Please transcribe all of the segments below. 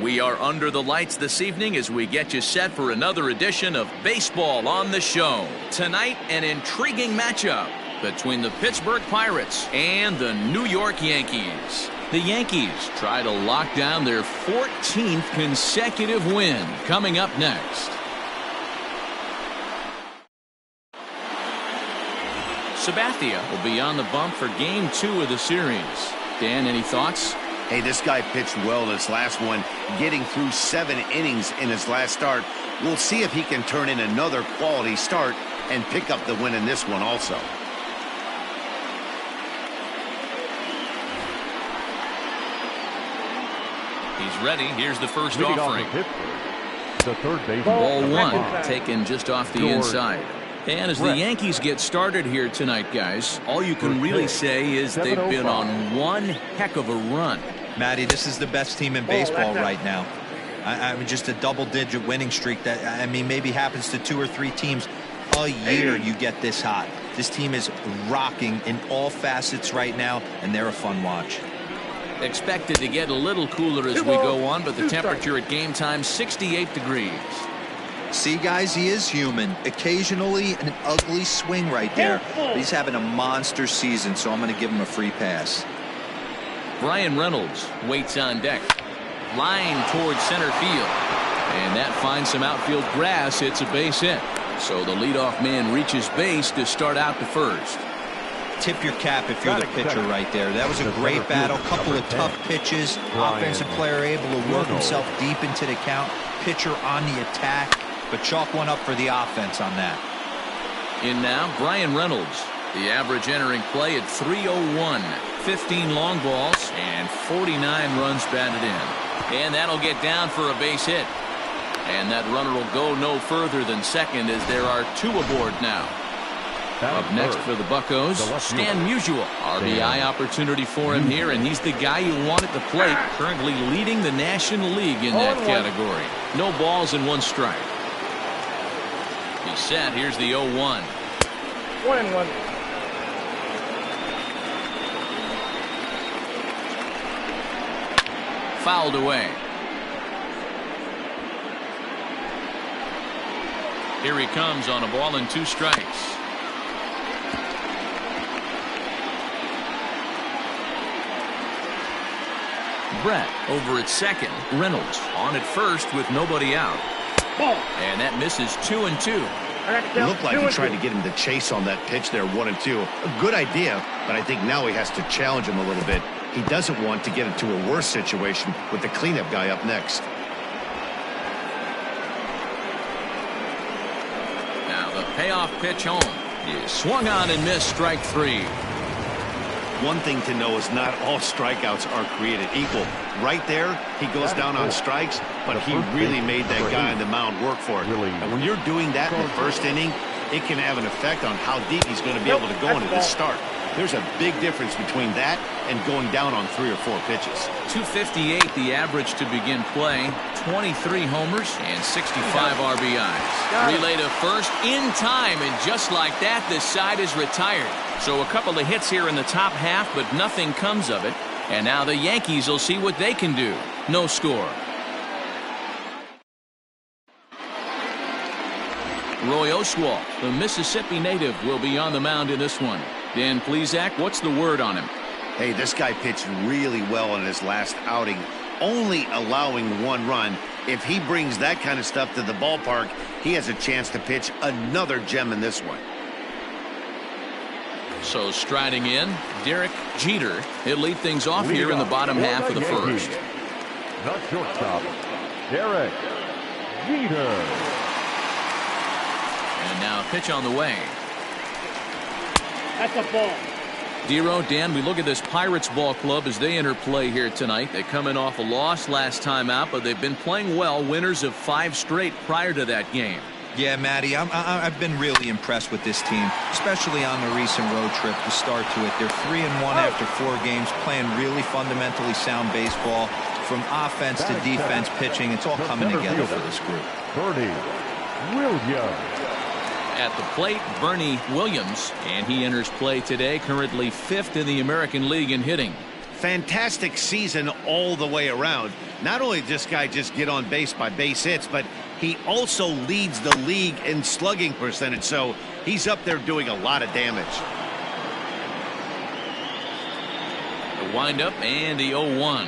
We are under the lights this evening as we get you set for another edition of Baseball on the Show. Tonight, an intriguing matchup between the Pittsburgh Pirates and the New York Yankees. The Yankees try to lock down their 14th consecutive win. Coming up next. Sabathia will be on the bump for Game 2 of the series. Dan, any thoughts? Hey, this guy pitched well in his last one, getting through 7 innings in his last start. We'll see if he can turn in another quality start and pick up the win in this one also. He's ready. Here's the first offering. The third base. Ball 1 taken just off the inside. And as the Yankees get started here tonight, guys, all you can really say is they've been on one heck of a run. Matty, this is the best team in baseball right now. I mean, just a double-digit winning streak that, I mean, maybe happens to 2 or 3 teams a year. You get this hot. This team is rocking in all facets right now, and they're a fun watch. Expected to get a little cooler as we go on, but the temperature at game time, 68 degrees. See, guys, he is human. Occasionally an ugly swing right there. But he's having a monster season, so I'm going to give him a free pass. Brian Reynolds waits on deck. Line towards center field. And that finds some outfield grass. It's a base hit. So the leadoff man reaches base to start out the first. Tip your cap if you're the pitcher right there. That was a great battle. Couple of tough pitches. Offensive player able to work himself deep into the count. Pitcher on the attack. But chalk one up for the offense on that. In now, Brian Reynolds. The average entering play at 301. 15 long balls and 49 runs batted in. And that'll get down for a base hit. And that runner will go no further than second as there are 2 aboard now. Up next for the Buccos, Stan Musial. RBI opportunity for him here, and he's the guy you want at the plate, currently leading the National League in that category. No balls and 1 strike. He's set. Here's the 0-1. 1-1. Fouled away. Here he comes on a ball and 2 strikes. Brett over at second. Reynolds on at first with nobody out. And that misses 2-2. It looked like he tried to get him to chase on that pitch there, 1-2. A good idea, but I think now he has to challenge him a little bit. He doesn't want to get into a worse situation with the cleanup guy up next. Now the payoff pitch home is swung on and missed, strike 3. One thing to know is not all strikeouts are created equal. Right there, he goes down on strikes, but he really made that guy on the mound work for it. And when you're doing that in the first inning, it can have an effect on how deep he's going to be able to go into this start. There's a big difference between that and going down on 3 or 4 pitches. 258 the average to begin play. 23 homers and 65 RBIs. Relay to first in time, and just like that, this side is retired. So a couple of hits here in the top half, but nothing comes of it. And now the Yankees will see what they can do. No score. Roy Oswalt, the Mississippi native, will be on the mound in this one. Dan Plesac, what's the word on him? Hey, this guy pitched really well in his last outing, only allowing 1 run. If he brings that kind of stuff to the ballpark, he has a chance to pitch another gem in this one. So striding in, Derek Jeter. He'll lead things off here in the bottom half of the first. The shortstop, Derek Jeter. And now a pitch on the way. That's a ball. Dero, Dan, we look at this Pirates ball club as they enter play here tonight. They come in off a loss last time out, but they've been playing well, winners of 5 straight prior to that game. Yeah, Matty, I've been really impressed with this team, especially on the recent road trip to start to it. They're 3-1 after 4 games, playing really fundamentally sound baseball. From offense to defense, pitching, it's all coming together for this group. Bernie Williams. At the plate, Bernie Williams, and he enters play today, currently 5th in the American League in hitting. fantastic season all the way around. Not only does this guy just get on base by base hits, but he also leads the league in slugging percentage, so he's up there doing a lot of damage. The windup and the 0-1.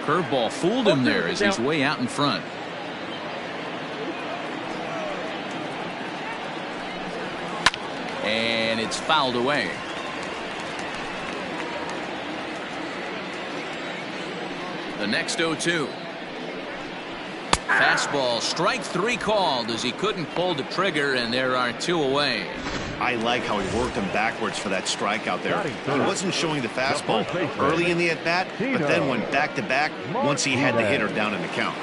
Curveball fooled him there as he's way out in front. And it's fouled away. The next 0-2. Fastball, strike 3 called as he couldn't pull the trigger, and there are 2 away. I like how he worked him backwards for that strikeout there. He wasn't showing the fastball early in the at-bat, but then went back-to-back once he had the hitter down in the count.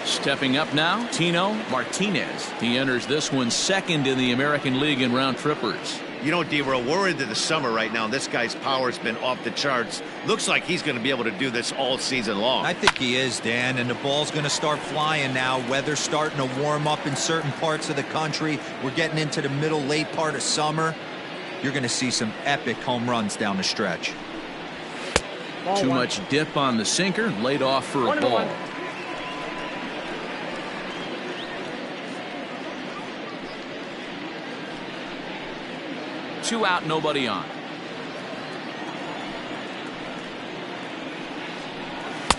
Stepping up now, Tino Martinez. He enters this one second in the American League in round trippers. You know, D-Roll, we're into the summer right now, and this guy's power's been off the charts. Looks like he's going to be able to do this all season long. I think he is, Dan, and the ball's going to start flying now. Weather's starting to warm up in certain parts of the country. We're getting into the middle, late part of summer. You're going to see some epic home runs down the stretch. Too much dip on the sinker, laid off for a ball. Two out, nobody on.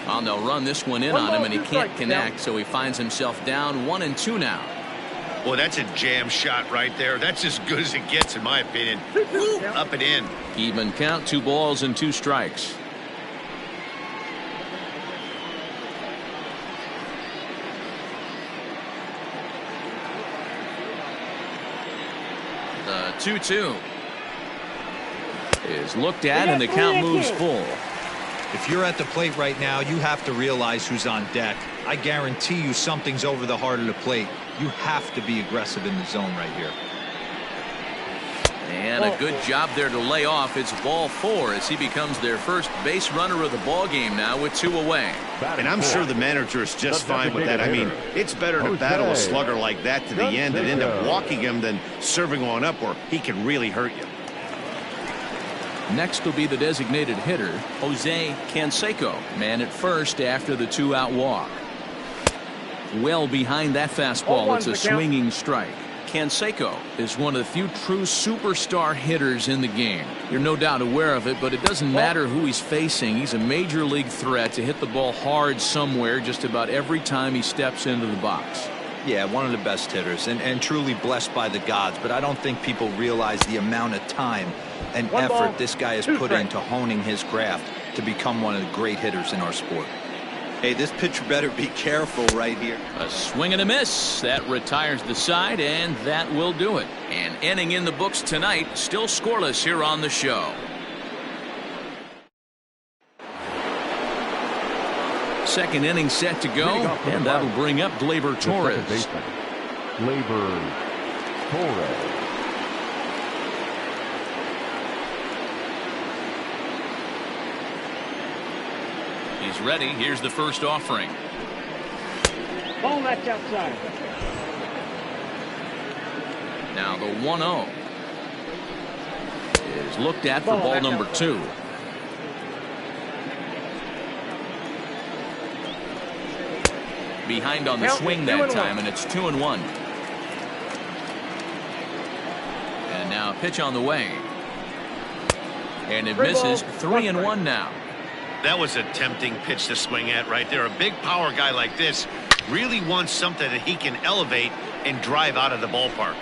Well, they'll run this one in on him, and he can't connect, so he finds himself down 1-2 now. Well, that's a jam shot right there. That's as good as it gets, in my opinion. Woo, up and in. Even count, 2 balls and 2 strikes. The 2-2 is looked at, and the count moves full. If you're at the plate right now, you have to realize who's on deck. I guarantee you something's over the heart of the plate. You have to be aggressive in the zone right here. And a good job there to lay off. It's ball 4 as he becomes their first base runner of the ball game now with 2 away. And I'm sure the manager is just fine with that. I mean, it's better to battle a slugger like that to the end and end up walking him than serving one up where he can really hurt you. Next will be the designated hitter, Jose Canseco. Man at first after the 2-out walk. Well behind that fastball, it's a swinging strike. Canseco is one of the few true superstar hitters in the game. You're no doubt aware of it, but it doesn't matter who he's facing. He's a major league threat to hit the ball hard somewhere just about every time he steps into the box. Yeah, one of the best hitters and truly blessed by the gods, but I don't think people realize the amount of time and effort this guy has put into honing his craft to become one of the great hitters in our sport. Hey, this pitcher better be careful right here. A swing and a miss. That retires the side, and that will do it. And inning in the books tonight, still scoreless here on the show. Second inning set to go, and that'll bring up Gleyber Torres. Gleyber Torres. He's ready. Here's the first offering. Ball that's outside. Now the 1-0 is looked at for ball number 2. Behind on the swing that time, and it's 2-1. And now a pitch on the way. And it misses. 3-1 now. That was a tempting pitch to swing at right there. A big power guy like this really wants something that he can elevate and drive out of the ballpark.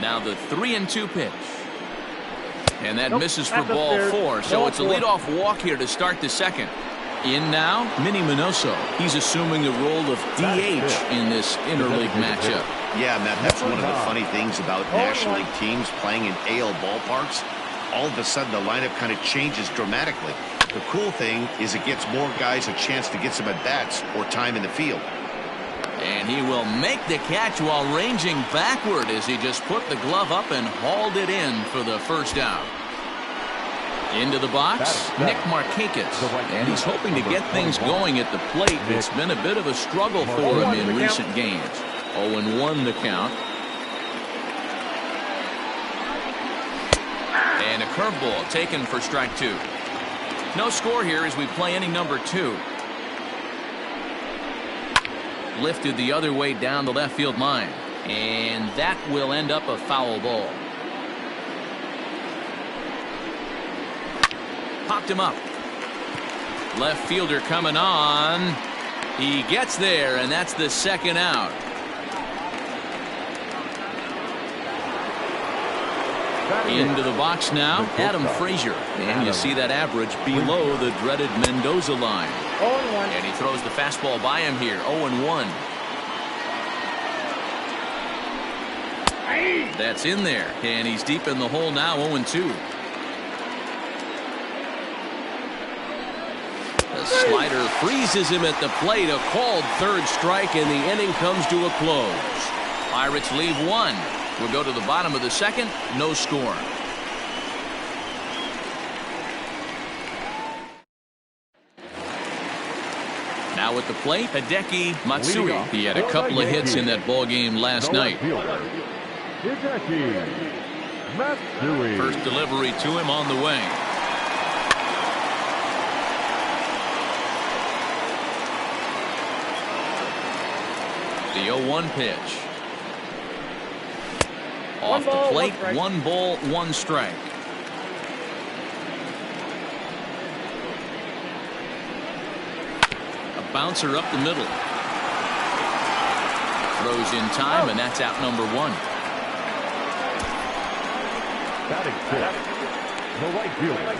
Now the 3-2 pitch. And that misses for ball 4. So it's a leadoff walk here to start the second. In now, Minnie Minoso. He's assuming the role of DH in this interleague matchup. Yeah, Matt, that's one of the funny things about National League teams playing in AL ballparks. All of a sudden, the lineup kind of changes dramatically. The cool thing is it gets more guys a chance to get some at-bats or time in the field. And he will make the catch while ranging backward as he just put the glove up and hauled it in for the first out. Into the box, Nick Markakis, and he's hoping to get things going at the plate. It's been a bit of a struggle for him in recent games. 0-1 the count. And a curveball taken for strike 2. No score here as we play inning number 2. Lifted the other way down the left field line. And that will end up a foul ball. Popped him up. Left fielder coming on. He gets there, and that's the second out. Into the box now, Adam Frazier. And you see that average below the dreaded Mendoza line. 0-1. And he throws the fastball by him here, 0-1. That's in there, and he's deep in the hole now, 0-2. The slider freezes him at the plate, a called third strike, and the inning comes to a close. Pirates leave 1. We'll go to the bottom of the second, no score. Now at the plate, Hideki Matsui. He had a couple of hits in that ball game last night. First delivery to him on the way. The 0-1 pitch. Off the plate, 1 ball, 1 strike. A bouncer up the middle. Throws in time, and that's out number 1. The right fielder.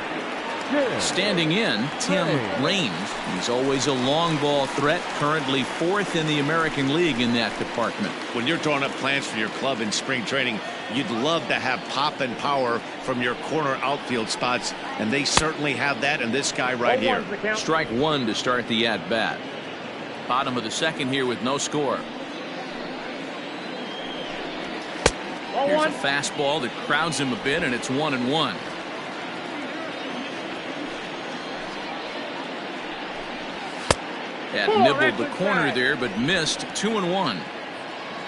Standing in, Tim Raines. He's always a long ball threat, currently 4th in the American League in that department. When you're drawing up plans for your club in spring training, you'd love to have pop and power from your corner outfield spots, and they certainly have that in this guy right here. Strike 1 to start the at-bat. Bottom of the second here with no score. Here's a fastball that crowds him a bit, and it's 1-1. That nibbled the corner there, but missed. 2-1.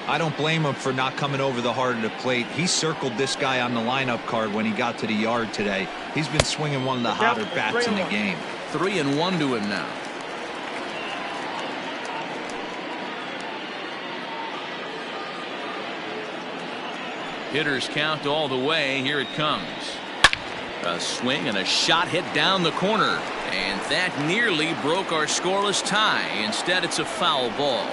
I don't blame him for not coming over the heart of the plate. He circled this guy on the lineup card when he got to the yard today. He's been swinging one of the hotter bats in the game. 3-1 to him now. Hitters count all the way. Here it comes. A swing and a shot hit down the corner. And that nearly broke our scoreless tie. Instead, it's a foul ball.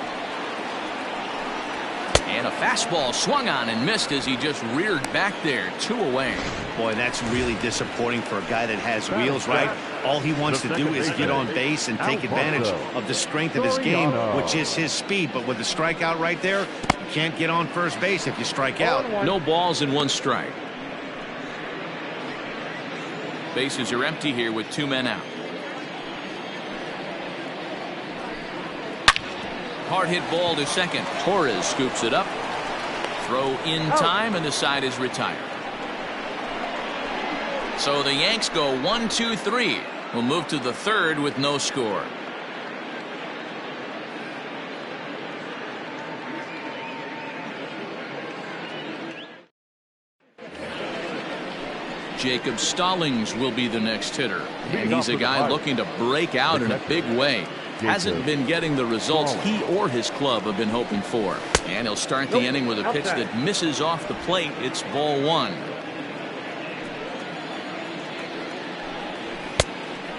And a fastball swung on and missed as he just reared back there. 2 away. Boy, that's really disappointing for a guy that has wheels, right? All he wants to do is get on base and take advantage of the strength of his game, which is his speed. But with the strikeout right there, you can't get on first base if you strike out. No balls and 1 strike. Bases are empty here with 2 men out. Hard hit ball to second. Torres scoops it up. Throw in time, and the side is retired. So the Yanks go 1-2-3. We'll move to the third with no score. Jacob Stallings will be the next hitter. And he's a guy looking to break out in a big way. Hasn't been getting the results he or his club have been hoping for. And he'll start the inning with a pitch that misses off the plate. It's ball 1.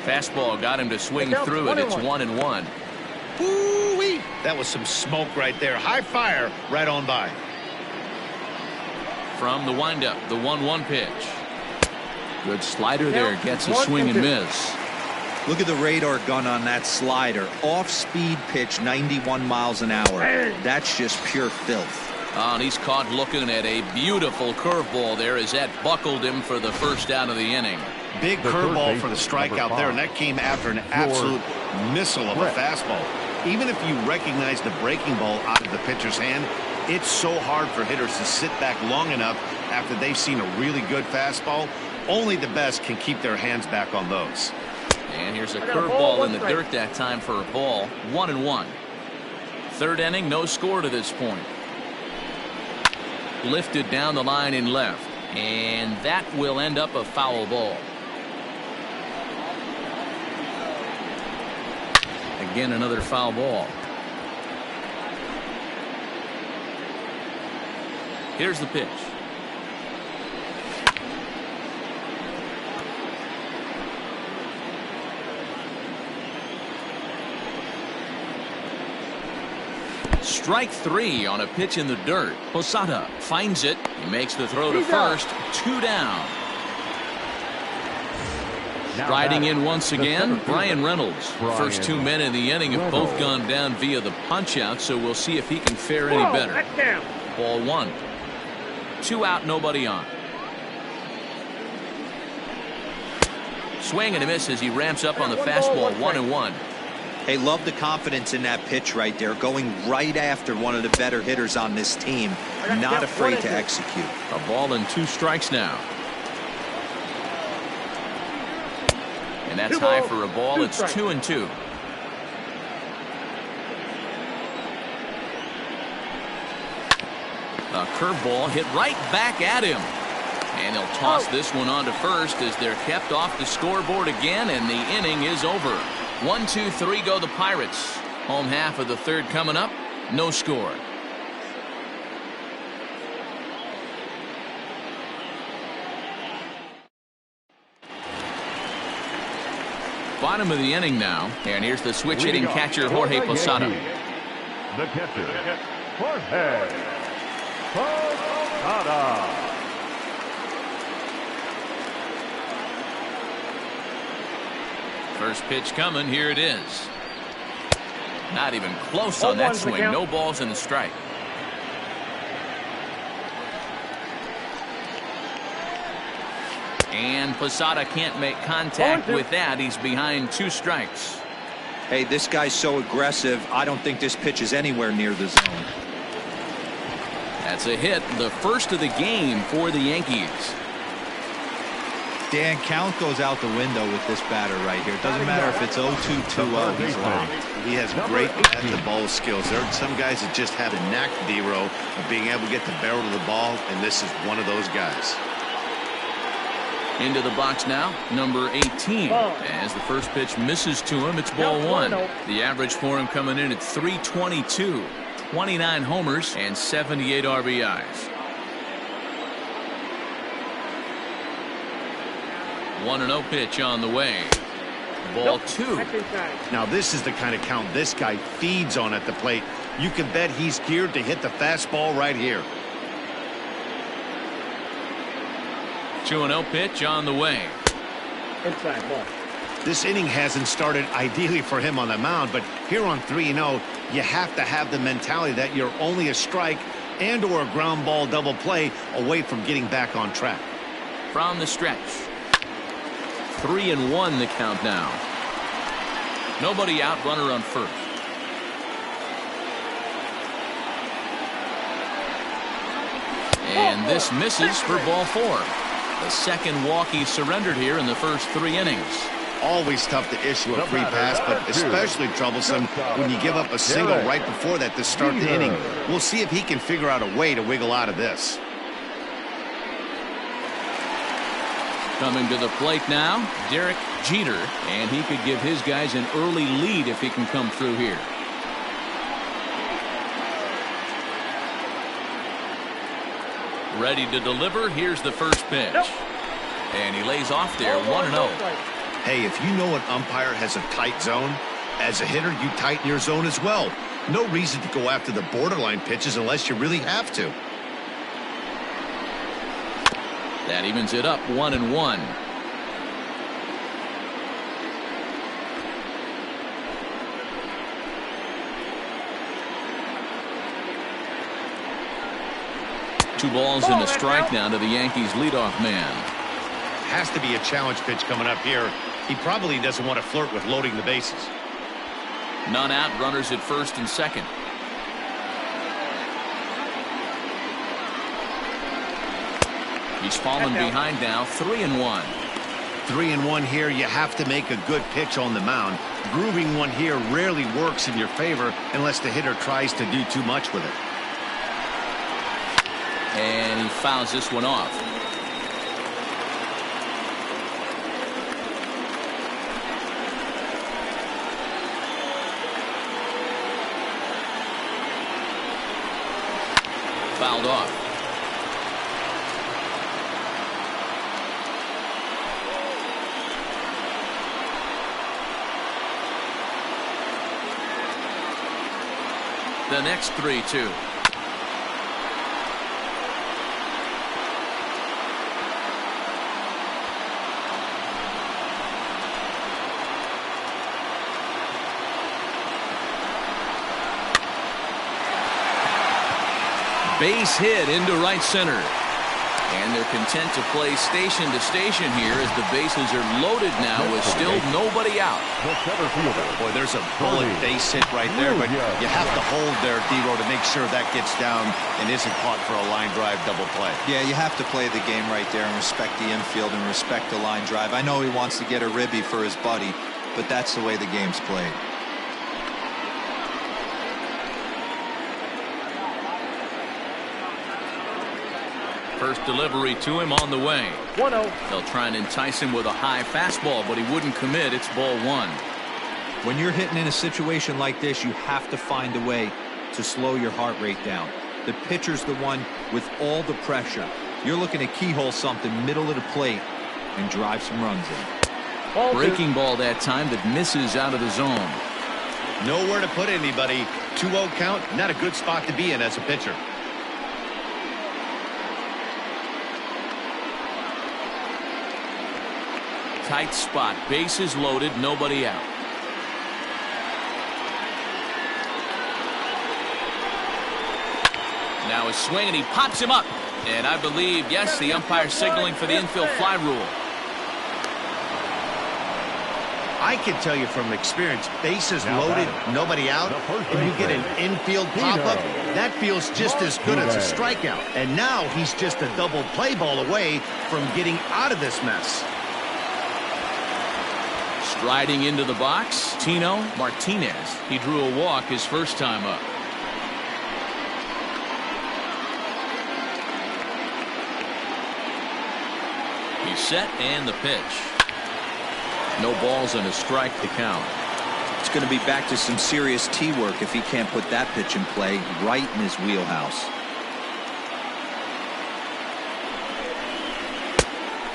Fastball got him to swing through it. It's 1-1. Ooh-wee. That was some smoke right there. High fire right on by. From the windup, the 1-1 pitch. Good slider there. Gets a swing and miss. Look at the radar gun on that slider. Off-speed pitch, 91 miles an hour. That's just pure filth. Oh, and he's caught looking at a beautiful curveball there as that buckled him for the first out of the inning. Big curveball for the strikeout there, and that came after an absolute missile of a fastball. Even if you recognize the breaking ball out of the pitcher's hand, it's so hard for hitters to sit back long enough after they've seen a really good fastball. Only the best can keep their hands back on those. And here's a curveball in the dirt that time for a ball. 1-1. Third inning, no score to this point. Lifted down the line in left. And that will end up a foul ball. Again, another foul ball. Here's the pitch. Strike three on a pitch in the dirt. Posada finds it. He makes the throw to first. 2 down. Striding in once again, Brian Reynolds. First 2 men in the inning have both gone down via the punch-out, so we'll see if he can fare any better. Ball 1. 2 out, nobody on. Swing and a miss as he ramps up on the fastball. 1-1. Hey, love the confidence in that pitch right there, going right after one of the better hitters on this team. Not afraid to execute. A ball and 2 strikes now. And that's high for a ball. It's 2-2. A curveball hit right back at him. And he'll toss this one on to first as they're kept off the scoreboard again, and the inning is over. 1, 2, 3 go the Pirates. Home half of the third coming up. No score. Bottom of the inning now, and here's the switch hitting catcher Jorge Posada. The catcher, Jorge Posada. First pitch coming. Here it is. Not even close on that swing. No balls and a strike. And Posada can't make contact with that. He's behind 2 strikes. Hey, this guy's so aggressive. I don't think this pitch is anywhere near the zone. That's a hit. The first of the game for the Yankees. Dan, count goes out the window with this batter right here. It doesn't matter if it's 0-2, 2-0. He's locked. He has great bat-to-ball skills. There are some guys that just have a knack, D-Row, of being able to get the barrel of the ball, and this is one of those guys. Into the box now, number 18. As the first pitch misses to him, it's ball 1. The average for him coming in at .322. 29 homers and 78 RBIs. 1-0 pitch on the way. Ball 2. Now this is the kind of count this guy feeds on at the plate. You can bet he's geared to hit the fastball right here. 2-0 pitch on the way. Inside ball. This inning hasn't started ideally for him on the mound, but here on 3-0, you have to have the mentality that you're only a strike and or a ground ball double play away from getting back on track. From the stretch. 3-1 the count now. Nobody out, runner on first. And this misses for ball 4. The second walk he surrendered here in the first 3 innings. Always tough to issue a free pass, but especially troublesome when you give up a single right before that to start the inning. We'll see if he can figure out a way to wiggle out of this. Coming to the plate now, Derek Jeter, and he could give his guys an early lead if he can come through here. Ready to deliver. Here's the first pitch. And he lays off there. 1-0. Hey, if you know an umpire has a tight zone, as a hitter, you tighten your zone as well. No reason to go after the borderline pitches unless you really have to. That evens it up. 1-1. Two balls and a strike now to the Yankees leadoff man. Has to be a challenge pitch coming up here. He probably doesn't want to flirt with loading the bases. None out, runners at first and second. He's fallen behind now. 3-1. 3-1 here. You have to make a good pitch on the mound. Grooving one here rarely works in your favor unless the hitter tries to do too much with it. And he fouls this one off. fouled off. The next 3-2. Base hit into right center. And they're content to play station to station here as the bases are loaded now with still nobody out. Boy, there's a bullet base hit right there, but you have to hold there, Dero, to make sure that gets down and isn't caught for a line drive double play. Yeah, you have to play the game right there and respect the infield and respect the line drive. I know he wants to get a ribby for his buddy, but that's the way the game's played. First delivery to him on the way. 1-0. They'll try and entice him with a high fastball, but he wouldn't commit. It's ball one. When you're hitting in a situation like this, you have to find a way to slow your heart rate down. The pitcher's the one with all the pressure. You're looking to keyhole something middle of the plate and drive some runs in. Breaking ball that time that misses out of the zone. Nowhere to put anybody. 2-0 count, not a good spot to be in as a pitcher. Tight spot. Bases loaded. Nobody out. Now a swing, and he pops him up. And I believe, yes, the umpire signaling for the infield fly rule. I can tell you from experience, bases loaded, nobody out, and you get an infield pop-up, that feels just as good as a strikeout. And now he's just a double play ball away from getting out of this mess. Striding into the box, Tino Martinez. He drew a walk his first time up. He's set, and the pitch. No balls and a strike to count. It's going to be back to some serious tee work if he can't put that pitch in play right in his wheelhouse.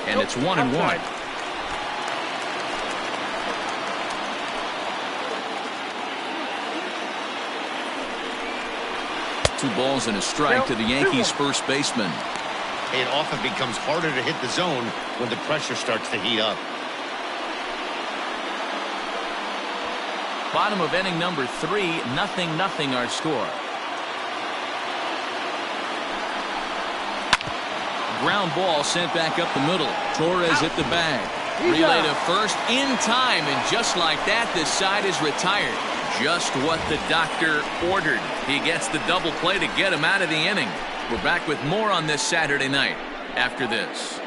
And it's 1-1. Two balls and a strike to the Yankees first baseman. It often becomes harder to hit the zone when the pressure starts to heat up. Bottom of inning number 3, 0-0 our score. Ground ball sent back up the middle. Torres hit the bag. Relay to first in time, and just like that, this side is retired. Just what the doctor ordered. He gets the double play to get him out of the inning. We're back with more on this Saturday night after this.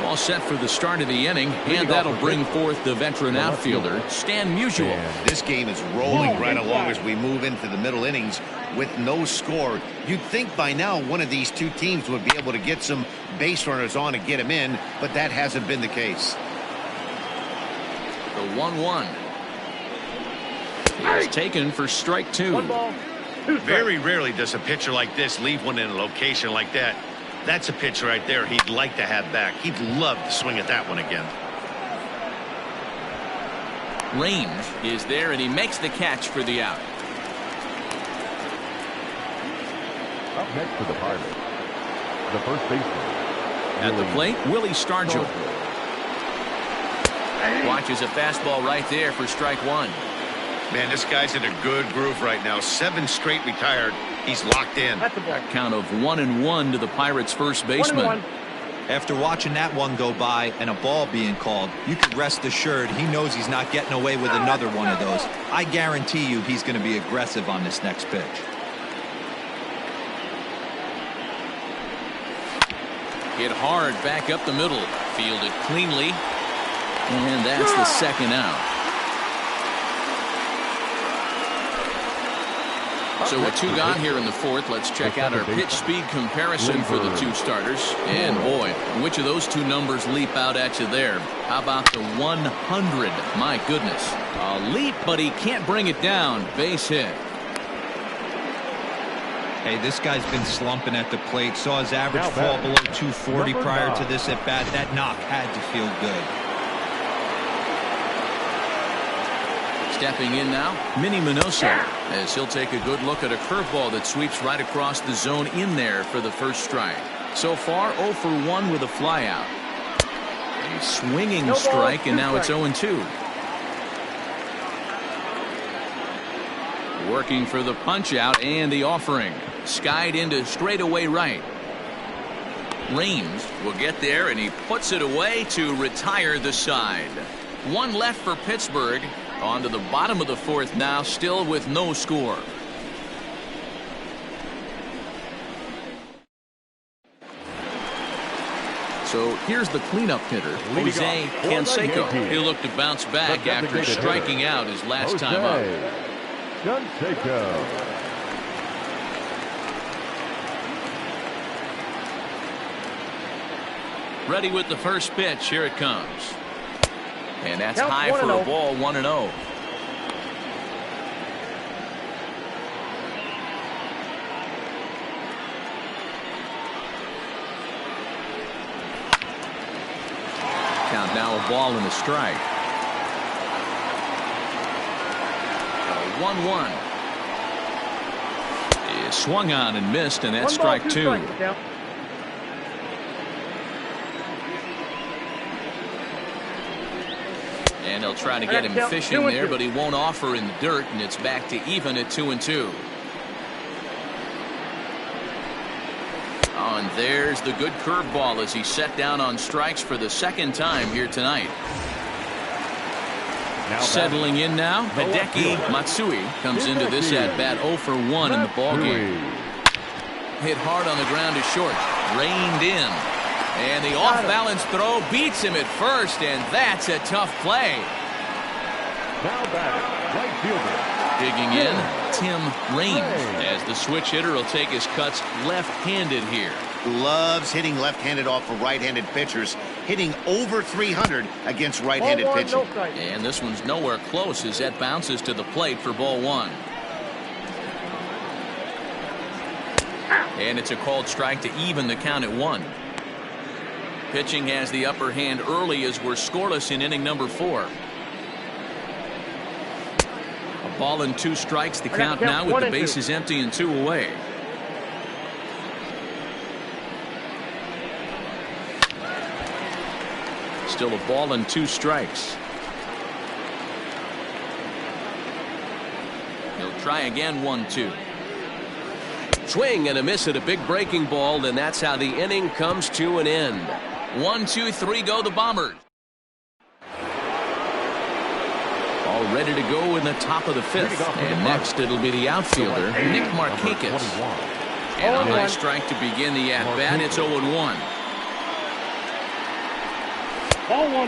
All set for the start of the inning, and that'll bring forth the veteran outfielder, Stan Musial. This game is rolling right along as we move into the middle innings with no score. You'd think by now one of these two teams would be able to get some base runners on and get them in, but that hasn't been the case. The 1-1. It's taken for strike 2. 1 ball, 2 strikes. Very rarely does a pitcher like this leave one in a location like that. That's a pitch right there he'd like to have back. He'd love to swing at that one again. Range is there, and he makes the catch for the out. Up next for the Pirates, the first baseman. At the plate, Willie Stargell. Watches a fastball right there for strike 1. Man, this guy's in a good groove right now. 7 straight retired. He's locked in. That's the ball. A count of 1-1 to the Pirates first baseman. 1-1. After watching that one go by and a ball being called, you can rest assured he knows he's not getting away with another one of those. I guarantee you he's going to be aggressive on this next pitch. Hit hard back up the middle. Fielded cleanly. And that's the second out. So with 2 gone here in the 4th, let's check out our pitch speed comparison for the 2 starters. And boy, which of those 2 numbers leap out at you there? How about the 100? My goodness. A leap, but he can't bring it down. Base hit. Hey, this guy's been slumping at the plate. Saw his average fall below 240 prior to this at bat. That knock had to feel good. Stepping in now, Minnie Minoso, as he'll take a good look at a curveball that sweeps right across the zone in there for the first strike. So far, 0 for 1 with a flyout. A swinging strike, and now it's 0-2. Working for the punch out and the offering. Skied into straightaway right. Raines will get there, and he puts it away to retire the side. 1 left for Pittsburgh. On to the bottom of the 4th now, still with no score. So here's the cleanup hitter, Jose Canseco. He'll look to bounce back after striking out his last time up. Canseco. Ready with the first pitch. Here it comes. And that's high for a ball, 1-0. Count now, a ball and a strike. 1-1. He swung on and missed, and that's strike 2. And he'll try to get him fishing there, but he won't offer in the dirt, and it's back to even at 2-2. Oh, and there's the good curveball as he set down on strikes for the 2nd time here tonight. Settling in now, Hideki Matsui comes into this at bat 0 for 1 in the ballgame. Hit hard on the ground to short, reined in. And the off-balance throw beats him at first, and that's a tough play. Now back, right fielder. Digging in, Tim Raines, as the switch hitter will take his cuts left-handed here. Loves hitting left-handed off of right-handed pitchers, hitting over 300 against right-handed pitching. And this one's nowhere close as that bounces to the plate for ball 1. And it's a called strike to even the count at 1. Pitching has the upper hand early as we're scoreless in inning number 4. A ball and 2 strikes to count now with the bases empty and 2 away. Still a ball and 2 strikes. He'll try again, 1-2. Swing and a miss at a big breaking ball, and that's how the inning comes to an end. 1, 2, 3 go the Bombers. All ready to go in the top of the 5th. And next it'll be the outfielder, Nick Markakis. And a high strike to begin the at-bat. It's 0-1.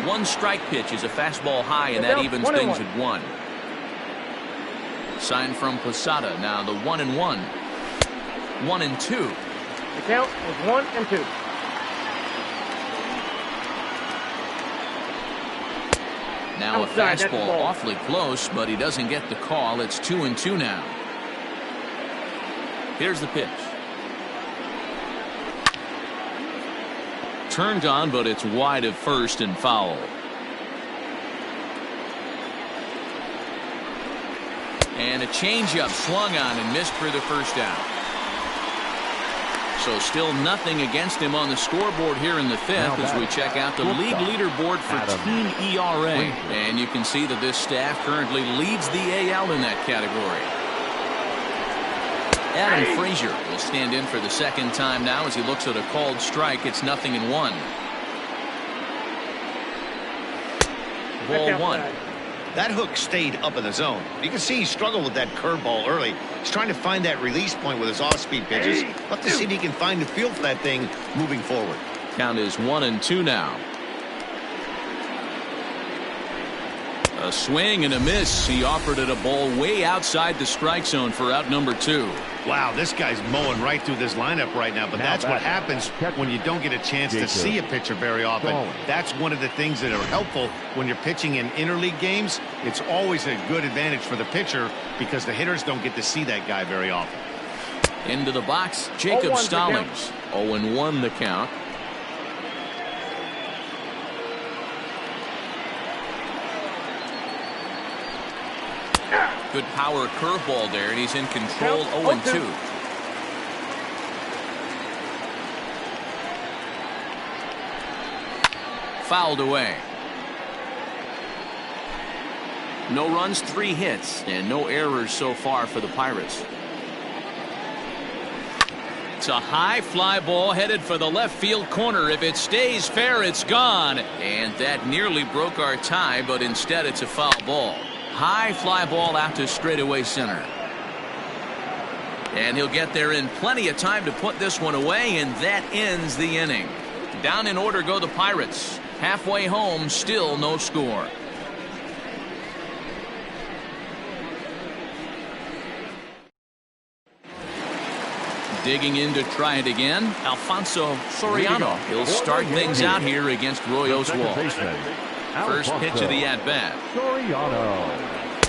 1 strike pitch is a fastball high, and that evens things at 1. Sign from Posada. Now the 1-1. 1-2. The count is 1-2. Now a fastball awfully close, but he doesn't get the call. It's 2-2 now. Here's the pitch. Turned on, but it's wide of first and foul. And a changeup swung on and missed for the first out. So still nothing against him on the scoreboard here in the 5th as we check out the league leaderboard for team ERA. And you can see that this staff currently leads the AL in that category. Adam Frazier will stand in for the 2nd time now as he looks at a called strike. It's 0-1. Ball 1. That hook stayed up in the zone. You can see he struggled with that curveball early. He's trying to find that release point with his off-speed pitches. We'll have to see if he can find the feel for that thing moving forward. Count is 1-2 now. A swing and a miss. He offered it a ball way outside the strike zone for out number 2. Wow, this guy's mowing right through this lineup right now, but that's what happens when you don't get a chance to see a pitcher very often. That's one of the things that are helpful when you're pitching in interleague games. It's always a good advantage for the pitcher because the hitters don't get to see that guy very often. Into the box, Jacob Stallings. 0-1 the count. Good power curveball there, and he's in control. 0-2. Fouled away. No runs, 3 hits, and no errors so far for the Pirates. It's a high fly ball headed for the left field corner. If it stays fair, it's gone. And that nearly broke our tie, but instead it's a foul ball. High fly ball out to straightaway center. And he'll get there in plenty of time to put this one away, and that ends the inning. Down in order go the Pirates. Halfway home, still no score. Digging in to try it again, Alfonso Soriano. He'll start things out here against Roy Oswalt. First pitch of the at-bat.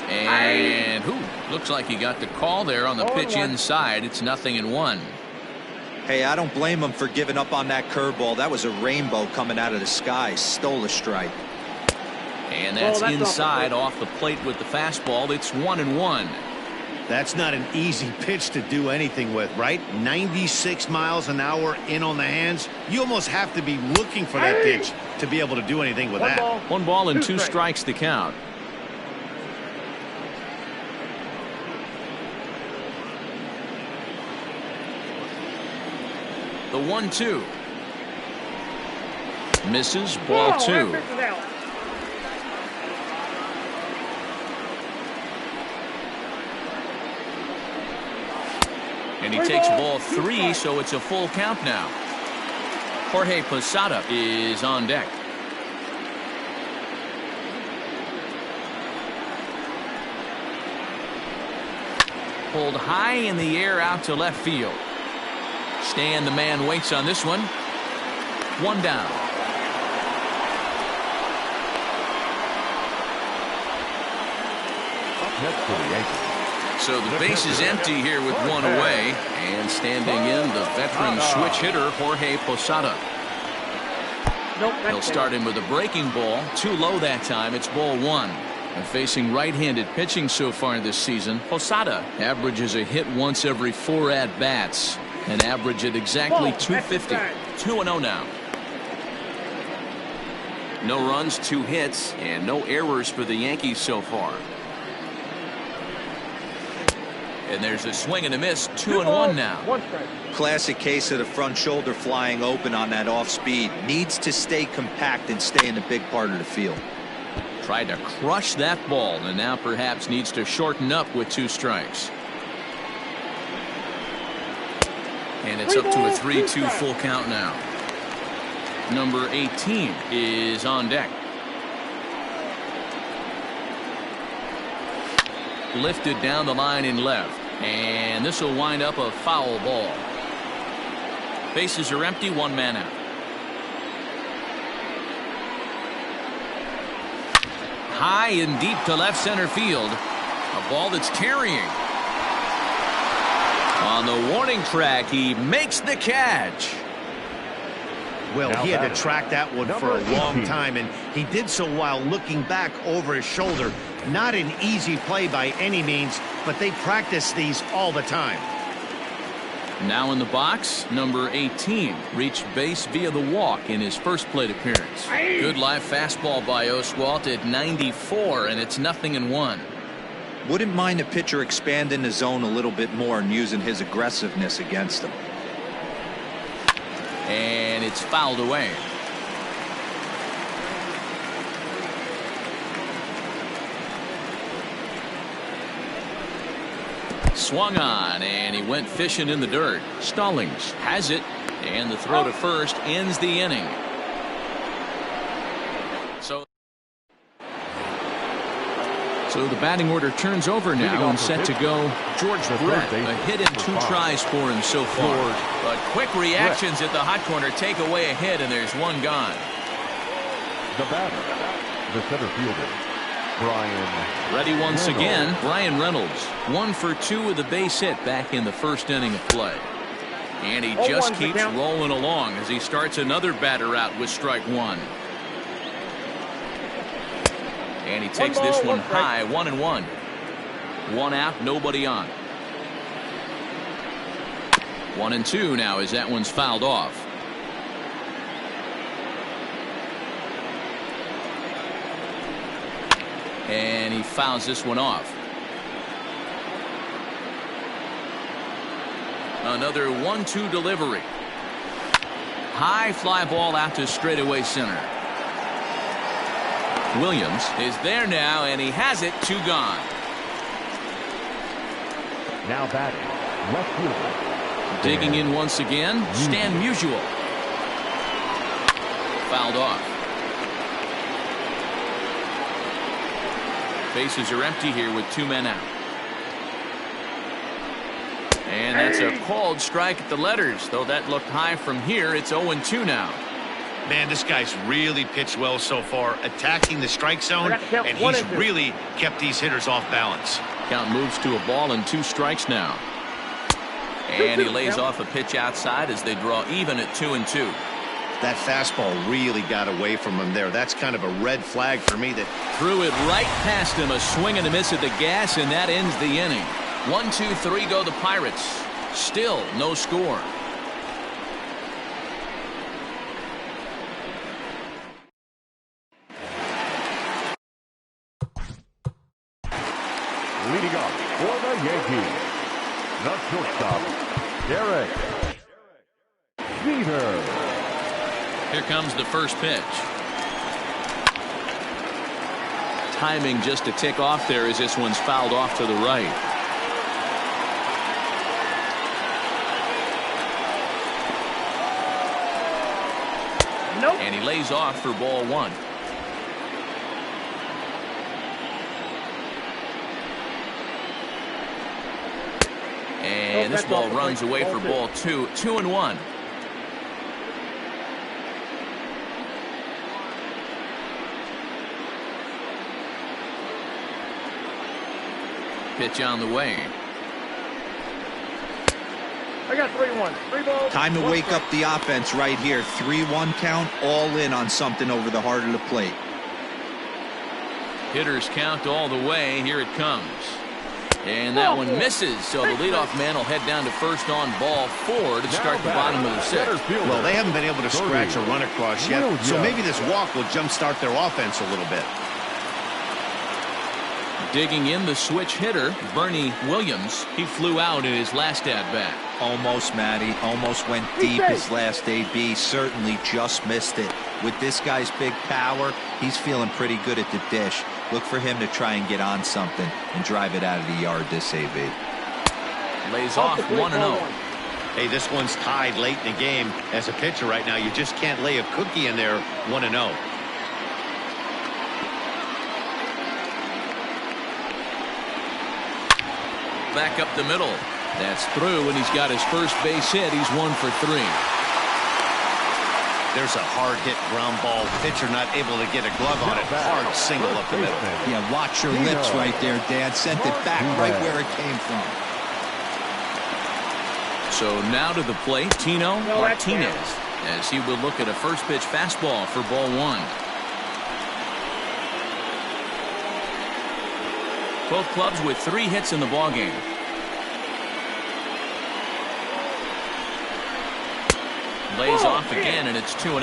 And looks like he got the call there on the pitch inside. It's 0-1. Hey, I don't blame him for giving up on that curveball. That was a rainbow coming out of the sky. Stole a strike. And that's inside off the plate with the fastball. It's 1-1. That's not an easy pitch to do anything with, right? 96 miles an hour in on the hands. You almost have to be looking for that pitch to be able to do anything with that. 1 ball and 2 strikes to count. The 1-2. Misses, ball 2. And he takes ball 3, so it's a full count now. Jorge Posada is on deck. Pulled high in the air out to left field. Stan, the man, waits on this one. 1 down. Up next for the Yankees. So the base is empty here with 1 away, and standing in the veteran switch hitter Jorge Posada. He'll start him with a breaking ball, too low that time. It's ball 1. And facing right-handed pitching so far this season, Posada averages a hit once every 4 at-bats, an average at exactly 250. 2-0 now. No runs, 2 hits, and no errors for the Yankees so far. And there's a swing and a miss. 2-1 now. Classic case of the front shoulder flying open on that off speed. Needs to stay compact and stay in the big part of the field. Tried to crush that ball, and now perhaps needs to shorten up with 2 strikes. And it's up to a 3-2 full count now. Number 18 is on deck. Lifted down the line in left, and this will wind up a foul ball. Bases are empty, 1 man out. High and deep to left center field. A ball that's carrying. On the warning track, he makes the catch. Well, he had to track that one for a long time, and he did so while looking back over his shoulder. Not an easy play by any means, but they practice these all the time. Now in the box, number 18 reached base via the walk in his first plate appearance. Good live fastball by Oswalt at 94, and it's 0-1. Wouldn't mind a pitcher expanding the zone a little bit more and using his aggressiveness against them. And it's fouled away. Swung on, and he went fishing in the dirt. Stallings has it, and the throw to first ends the inning. So So the batting order turns over now and set to go George Brett. A hit and 2 tries for him so far. But quick reactions at the hot corner take away a hit, and there's 1 gone. The batter, the center fielder, Brian. Ready once Reynolds. again, Brian Reynolds. 1 for 2 with a base hit back in the first inning of play. And he just keeps rolling along as he starts another batter out with strike 1. And he takes this one high, 1-1. 1 out, nobody on. 1-2 now as that one's fouled off. And he fouls this one off. Another 1-2 delivery. High fly ball out to straightaway center. Williams is there now, and he has it. 2 gone. Now batting, left fielder. Digging in once again, Stan Musial. Fouled off. Bases are empty here with 2 men out. And that's a called strike at the letters, though that looked high from here. It's 0-2 now. Man, this guy's really pitched well so far, attacking the strike zone, and he's really kept these hitters off balance. Count moves to a ball and 2 strikes now. And he lays off a pitch outside as they draw even at 2-2. That fastball really got away from him there. That's kind of a red flag for me. That threw it right past him. A swing and a miss at the gas, and that ends the inning. 1, 2, 3 go the Pirates. Still no score. Leading off for the Yankees, the shortstop, Derek Jeter. Here comes the first pitch. Timing just a tick off there as this one's fouled off to the right. Nope. And he lays off for ball 1. And this ball runs away for ball 2. 2-1. Pitch on the way. I got 3-1. 3 balls. Time to wake up the offense right here. 3-1 count, all in on something over the heart of the plate. Hitters count all the way. Here it comes. And that one misses, so the leadoff man will head down to first on ball 4 to start the bottom of the 6th. well, they haven't been able to scratch a run across yet, so maybe this walk will jumpstart their offense a little bit. Digging in the switch hitter, Bernie Williams. He flew out in his last at-bat. Almost, Matty. Almost went deep his last AB. Certainly just missed it. With this guy's big power, he's feeling pretty good at the dish. Look for him to try and get on something and drive it out of the yard this AB. Lays off 1-0. Hey, this one's tied late in the game. As a pitcher right now, you just can't lay a cookie in there. 1-0. Back up the middle. That's through, and he's got his first base hit. He's 1 for 3. There's a hard hit ground ball. Pitcher not able to get a glove on it. Hard single up the middle. Yeah, watch your lips right there, Dan. Sent it back right where it came from. So now to the plate, Tino Martinez, as he will look at a first pitch fastball for ball 1. Both clubs with 3 hits in the ballgame. Lays off again, and it's 2-0.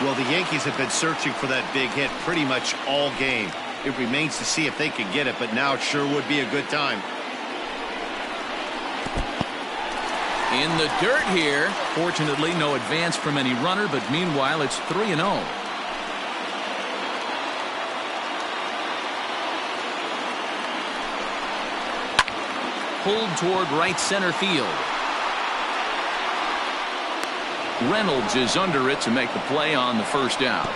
Well, the Yankees have been searching for that big hit pretty much all game. It remains to see if they can get it, but now it sure would be a good time. In the dirt here. Fortunately, no advance from any runner, but meanwhile, it's 3-0. Pulled toward right center field. Reynolds is under it to make the play on the first out.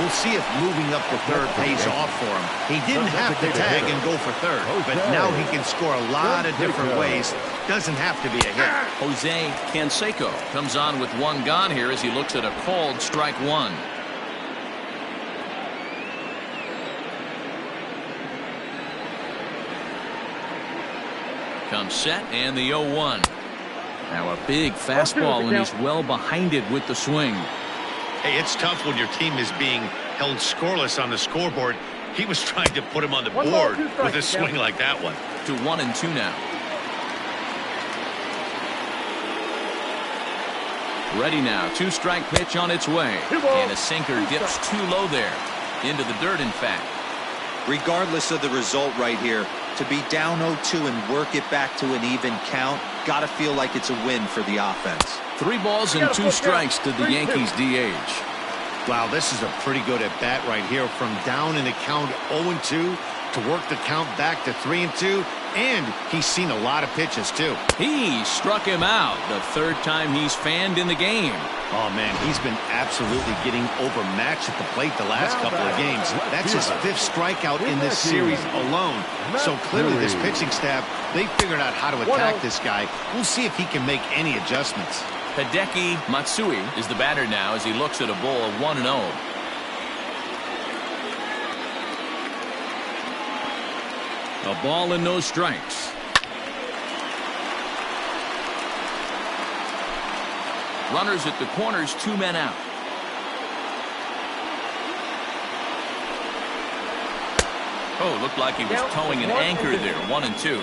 We'll see if moving up to third pays off for him. He didn't have to tag and go for third, but now he can score a lot of different ways. Doesn't have to be a hit. Jose Canseco comes on with one gone here as he looks at a called strike one. Comes set and the 0-1. Now a big fastball and he's well behind it with the swing. Hey, it's tough when your team is being held scoreless on the scoreboard. He was trying to put him on the board with a swing like that one. To 1-2 now. Ready now. 2-strike pitch on its way. And a sinker dips too low there. Into the dirt, in fact. Regardless of the result right here, to be down 0-2 and work it back to an even count, gotta feel like it's a win for the offense. 3 balls and 2 strikes to the Yankees DH. Wow, this is a pretty good at bat right here. From down in the count 0-2 to work the count back to 3-2. And he's seen a lot of pitches, too. He struck him out the 3rd time he's fanned in the game. Oh, man, he's been absolutely getting overmatched at the plate the last couple of games. That's his 5th strikeout in this series alone. So clearly this pitching staff, they figured out how to attack this guy. We'll see if he can make any adjustments. Hideki Matsui is the batter now as he looks at a ball of 1-0. A ball and no strikes. Runners at the corners, 2 men out. Oh, looked like he was towing an anchor there. 1-2.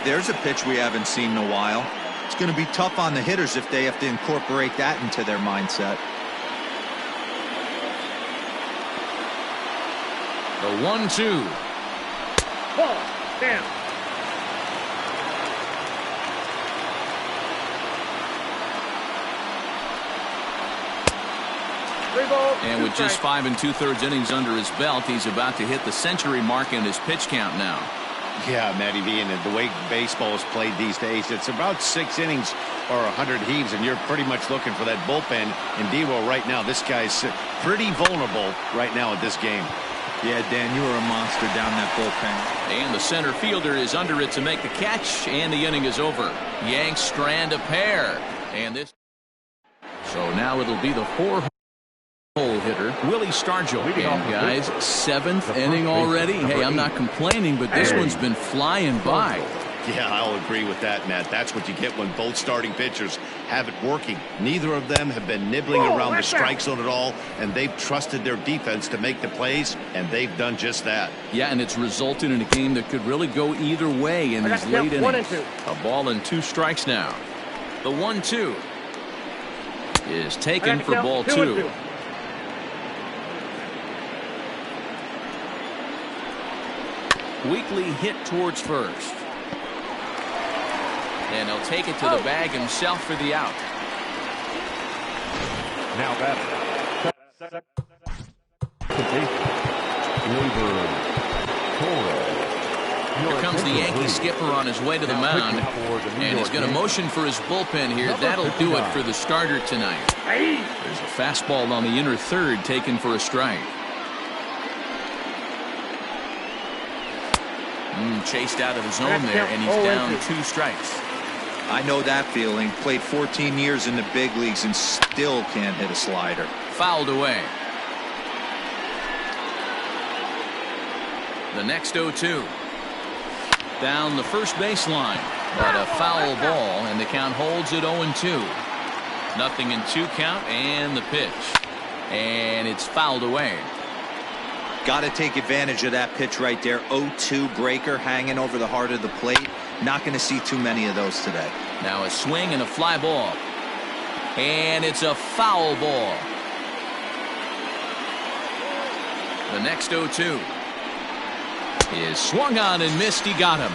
There's a pitch we haven't seen in a while. It's going to be tough on the hitters if they have to incorporate that into their mindset. The 1-2. Down. And with just 5 2/3 innings under his belt, he's about to hit the century mark in his pitch count now. Yeah, Matty V, and the way baseball is played these days, it's about 6 innings or 100 heaves, and you're pretty much looking for that bullpen. And D-Roll right now, this guy's pretty vulnerable right now at this game. Yeah, Dan, you were a monster down that bullpen. And the center fielder is under it to make the catch, and the inning is over. Yanks strand a pair. And this. So now it'll be the 4-hole hitter, Willie Stargell. And guys, 7th inning already. Hey, I'm not complaining, but this one's been flying by. Yeah, I'll agree with that, Matt. That's what you get when both starting pitchers have it working. Neither of them have been nibbling around the strike zone at all, and they've trusted their defense to make the plays, and they've done just that. Yeah, and it's resulted in a game that could really go either way in these late innings. A ball and 2 strikes now. The 1-2 is taken for ball 2. Weekly hit towards first. And he'll take it to the bag himself for the out. Now Here comes the Yankee skipper on his way to the mound. And he's going to motion for his bullpen here. That'll do it for the starter tonight. There's a fastball on the inner third taken for a strike. Chased out of the zone there, and he's down 2 strikes. I know that feeling. Played 14 years in the big leagues and still can't hit a slider. Fouled away. The next 0-2. Down the first baseline. But a foul ball, and the count holds at 0-2. Nothing in 2 count, and the pitch. And it's fouled away. Got to take advantage of that pitch right there. 0-2 breaker hanging over the heart of the plate. Not going to see too many of those today. Now a swing and a fly ball. And it's a foul ball. The next 0-2 is swung on and missed. He got him.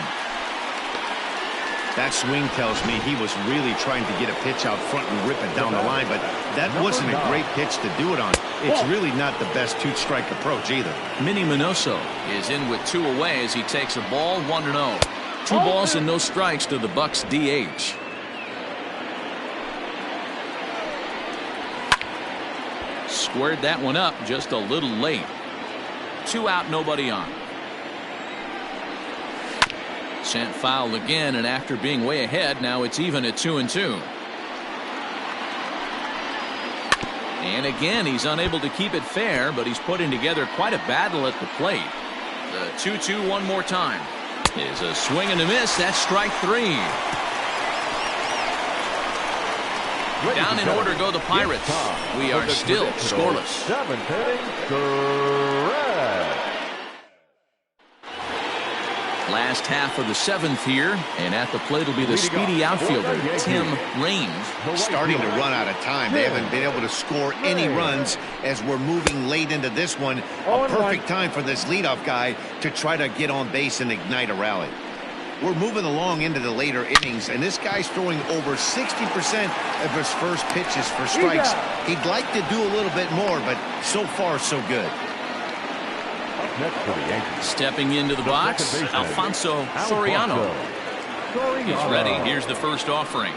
That swing tells me he was really trying to get a pitch out front and rip it down the line, but that wasn't a great pitch to do it on. It's really not the best 2-strike approach either. Minnie Minoso is in with 2 away as he takes a ball 1-0. 2 balls and no strikes to the Bucks DH. squared that one up just a little late. 2 out, nobody on. Sent foul again, and after being way ahead, now it's even at 2-2. And again, he's unable to keep it fair, but he's putting together quite a battle at the plate. The 2-2 one more time. Is a swing and a miss. That's strike 3. Down in order go the Pirates. We are still scoreless. 7th inning, correct. Last half of the 7th here, and at the plate will be the speedy outfielder, Tim Raines. Starting to run out of time. They haven't been able to score any runs as we're moving late into this one. A perfect time for this leadoff guy to try to get on base and ignite a rally. We're moving along into the later innings, and this guy's throwing over 60% of his first pitches for strikes. He'd like to do a little bit more, but so far, so good. Next for the Yankees. Stepping into the box, Alfonso Soriano. He's ready. Here's the first offering.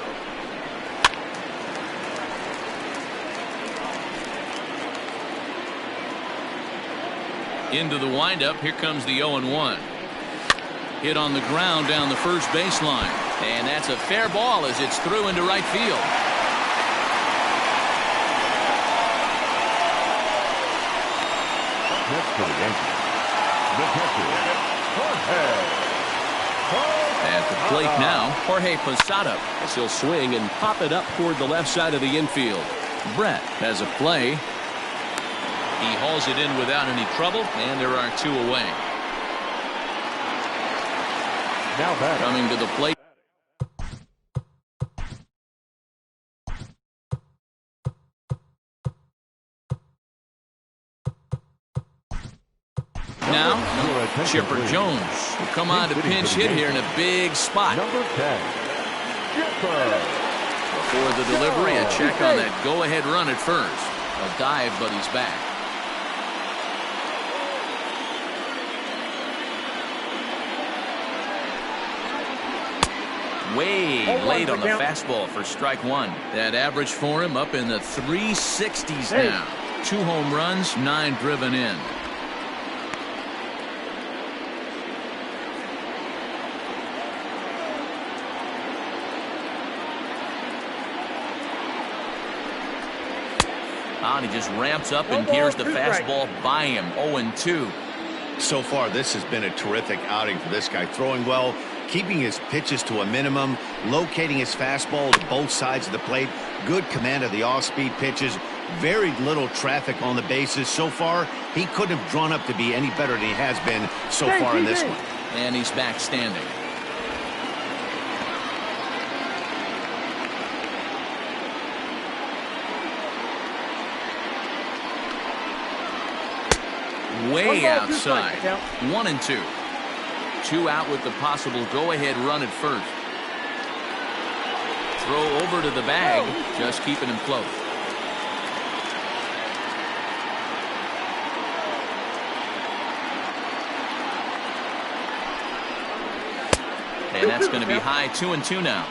Into the windup. Here comes the 0-1. Hit on the ground down the first baseline. And that's a fair ball as it's through into right field. Next for the Yankees. At the plate now, Jorge Posada, as he'll swing and pop it up toward the left side of the infield. Brett has a play. He hauls it in without any trouble, and there are 2 away. Now back. Coming to the plate. Now, Chipper Jones will come on to pinch hit here in a big spot. Number 10, Chipper. Before the delivery, a check on that go-ahead run at first. A dive, but he's back. Way late on the fastball for strike 1. That average for him up in the 360s now. 2 home runs, 9 driven in. He just ramps up and gears the fastball by him. 0-2. So far, this has been a terrific outing for this guy. Throwing well, keeping his pitches to a minimum, locating his fastball to both sides of the plate, good command of the off-speed pitches, very little traffic on the bases. So far, he couldn't have drawn up to be any better than he has been so far in this one. And he's back standing. Way outside. 1-2. 2 out with the possible go-ahead run at first. Throw over to the bag, just keeping him close. And that's going to be high. 2-2 now.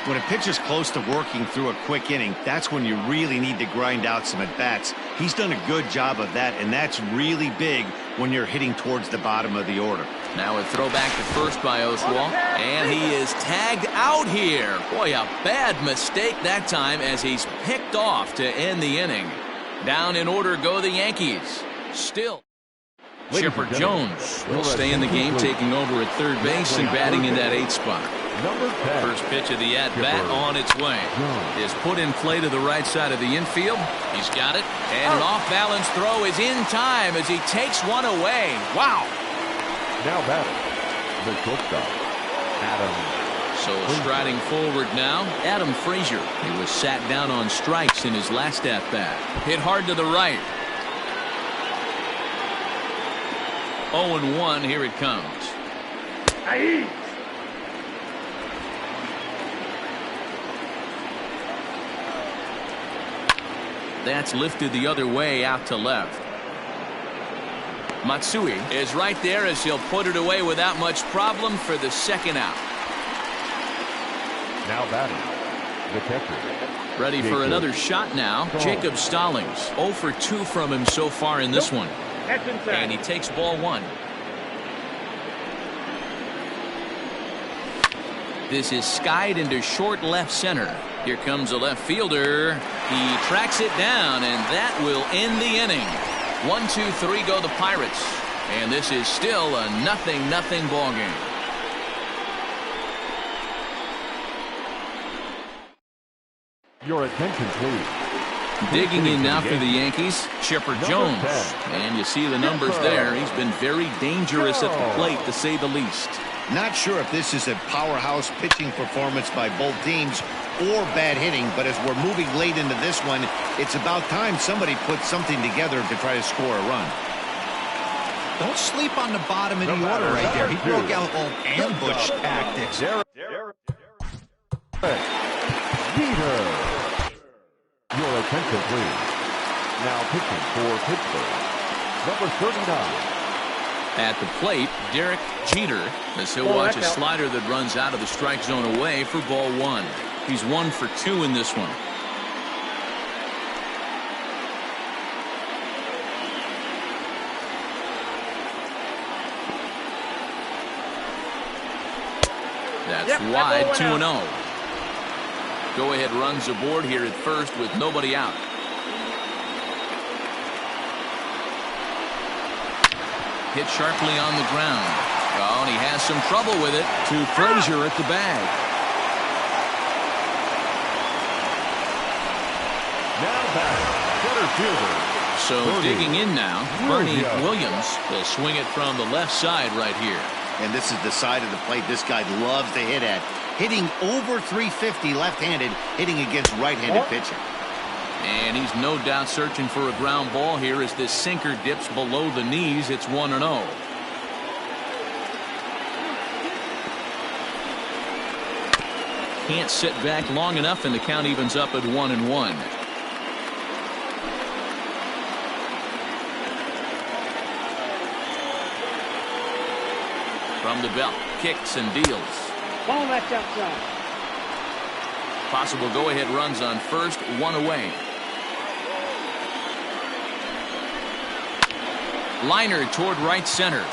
When a pitcher's close to working through a quick inning, that's when you really need to grind out some at-bats. He's done a good job of that, and that's really big when you're hitting towards the bottom of the order. Now a throw back to first by Oswalt, and he is tagged out here. Boy, a bad mistake that time as he's picked off to end the inning. Down in order go the Yankees. Still, Chipper Jones will stay in the game, taking over at third base and batting in that 8th spot. Number 10. First pitch of the at-bat on its way. Is put in play to the right side of the infield. He's got it. And an off-balance throw is in time as he takes one away. Wow. Now batting, the shortstop, Adam. So striding forward now, Adam Frazier. He was sat down on strikes in his last at-bat. Hit hard to the right. 0-1, here it comes. Aye. That's lifted the other way out to left. Matsui is right there as he'll put it away without much problem for the 2nd out. Now batting, The catcher. Ready for another shot now. Jacob Stallings. 0 for 2 from him so far in this one. And he takes ball 1. This is skied into short left center. Here comes a left fielder. He tracks it down, and that will end the inning. 1, 2, 3 go the Pirates. And this is still a 0-0 ball game. Your attention, please. Digging in now for the Yankees, Chipper Jones. And you see the numbers there. He's been very dangerous at the plate, to say the least. Not sure if this is a powerhouse pitching performance by both teams or bad hitting, but as we're moving late into this one, it's about time somebody puts something together to try to score a run. Don't sleep on the bottom of the order right there. He broke out all ambush tactics. Your attention, please. Now pitching for Pittsburgh, number 39. At the plate, Derek Jeter, as he'll watch a slider that runs out of the strike zone away for ball 1. He's 1 for 2 in this one. That's wide, 2-0. Go-ahead runs aboard here at first with nobody out. Hit sharply on the ground. Oh, and he has some trouble with it. To Frazier at the bag. Now back, center fielder. So digging in now, Bernie Williams will swing it from the left side right here. And this is the side of the plate this guy loves to hit at. Hitting over 350 left-handed, hitting against right-handed pitching. And he's no doubt searching for a ground ball here as this sinker dips below the knees. It's 1-0. Can't sit back long enough, and the count evens up at 1-1. From the belt, kicks and deals. Ball that's outside. Possible go-ahead runs on first, 1 away. Liner toward right center.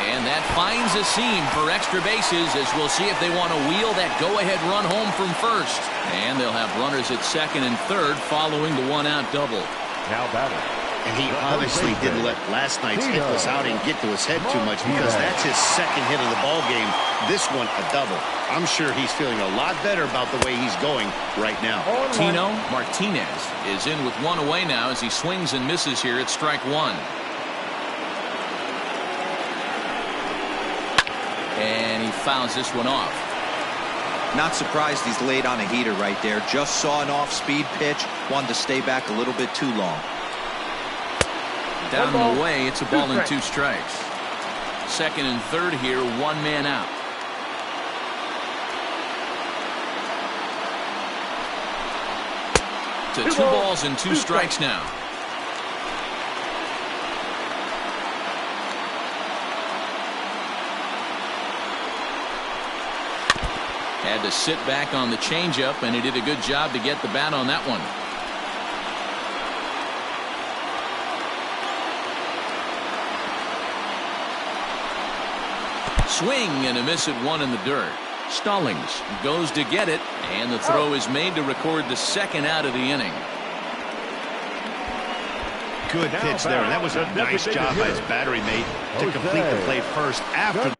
And that finds a seam for extra bases, as we'll see if they want to wheel that go-ahead run home from first. And they'll have runners at second and third following the one-out double. Now batting. And he obviously didn't let last night's hitless outing get to his head too much, because that's his second hit of the ball game. This one a double. I'm sure he's feeling a lot better about the way he's going right now. Tino Martinez is in with 1 away now as he swings and misses here at strike 1. And he fouls this one off. Not surprised he's laid on a heater right there. Just saw an off-speed pitch. Wanted to stay back a little bit too long. Down and away, it's a ball and 2 strikes. Second and third here, 1 man out. To 2 balls and 2 strikes now. Had to sit back on the changeup, and he did a good job to get the bat on that one. Swing and a miss at 1 in the dirt. Stallings goes to get it, and the throw is made to record the second out of the inning. Good pitch there. That was a nice job by his battery mate to complete the play first after.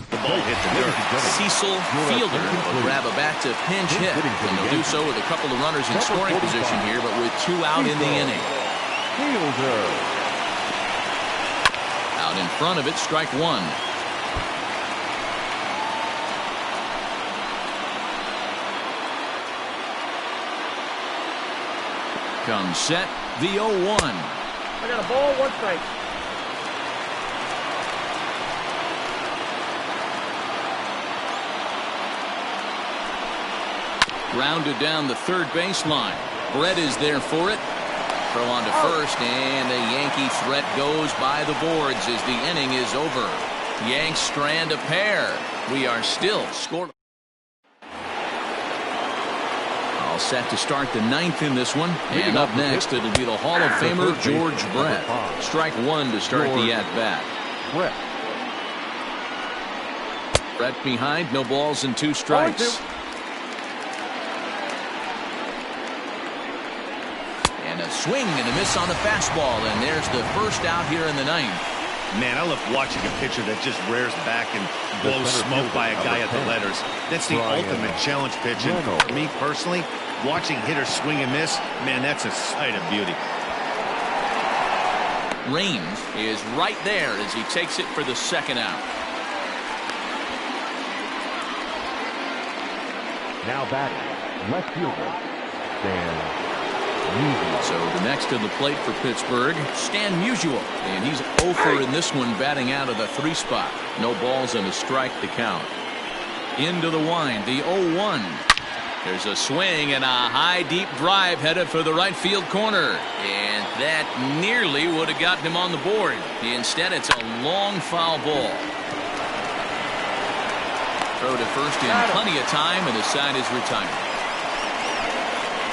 The ball hit the dirt. Cecil Fielder will grab a bat to pinch hit, and they'll do so with a couple of runners in scoring position here, but with 2 out in the inning. Out in front of it, strike 1. Comes set, the 0-1. I got a ball, 1 strike. Grounded down the third baseline. Brett is there for it. Throw on to first, and the Yankee threat goes by the boards as the inning is over. Yanks strand a pair. We are still scoring. All set to start the 9th in this one. And up next, it'll be the Hall of Famer George Brett. Strike one to start the at-bat. Brett behind, no balls and 2 strikes. And a swing and a miss on the fastball, and there's the first out here in the 9th. Man, I love watching a pitcher that just rears back and blows smoke by a guy at the letters. That's the ultimate challenge pitch. And for me personally, watching hitters swing and miss, man, that's a sight of beauty. Raines is right there as he takes it for the 2nd out. Now batting, left fielder, Stan. So the next to the plate for Pittsburgh, Stan Musial, and he's 0 for in this one, batting out of the 3 spot. No balls and a strike to count. Into the wind, the 0-1. There's a swing and a high deep drive headed for the right field corner, and that nearly would have gotten him on the board. Instead, it's a long foul ball. Throw to first in plenty of time, and the side is retired.